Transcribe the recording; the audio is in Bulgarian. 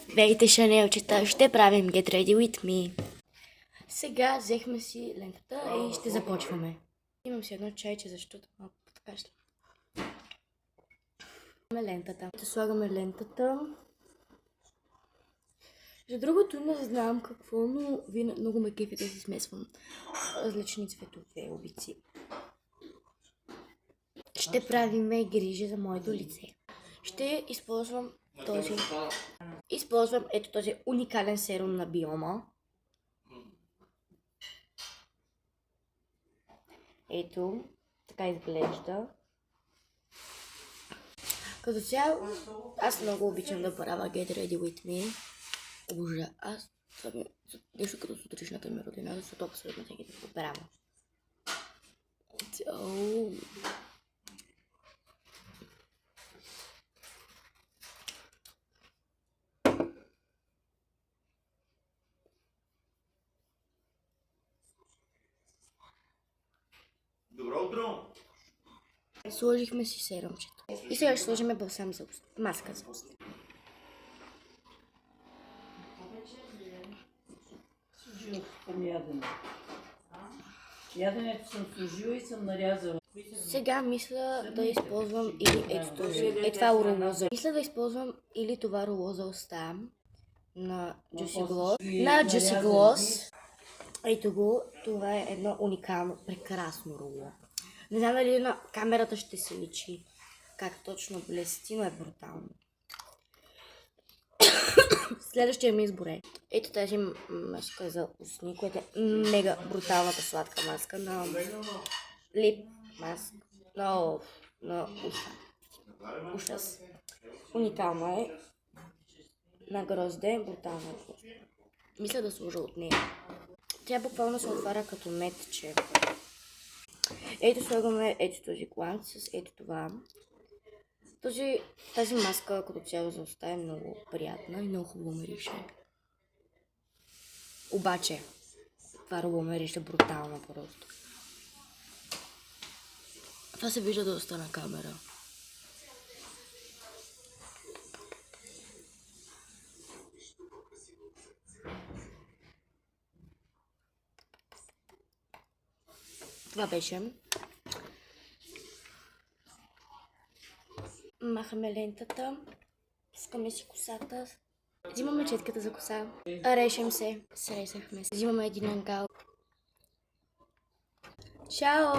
Здравейте, Шанелчета! Ще правим Get Ready With Me. Сега взехме си лентата и ще започваме. Имам си едно чайче, защото малко подкашлям. Лентата. Ще слагаме лентата. За другото не знам какво, но много ме кефи да си смесвам различни цветове обици. Ще правиме грижа за моето лице. Ще използвам ето този уникален серум на Биома. Ето, така изглежда. Като цяло, аз много обичам да правя Get Ready With Me. Боже, аз това нещо като сутрешната ми родина, защото абсолютно всеки да го правя. Добро утро! Сложихме си серумчето. И сега ще сложим балсам за уста. Маска за уста. Яденето съм сложила и съм нарязала. Сега мисля да използвам или ето този. Това руло за... Мисля да използвам или това руло за уста на Juicy Gloss. Ето го. Това е едно уникално, прекрасно руло. Не знам дали на камерата ще се личи как точно блести, но е брутално. Следващия ми избор е ето тази маска за устни, която е мега бруталната сладка маска на лип маск на ушас. Уникална е. На грозде, брутална е. Мисля да сложа от нея. Тя буквално се отваря като метче. Ето слагаме ето този гланц с ето това. Тази маска като цяло за уста е много приятна и много хубаво мирише. Обаче, това руло мирише брутално просто. Това се вижда доста на камера. Това беше. Махаме лентата. Искаме си косата. Взимаме четката за коса. Решим се. Сресахме се. Взимаме един ангал. Чао!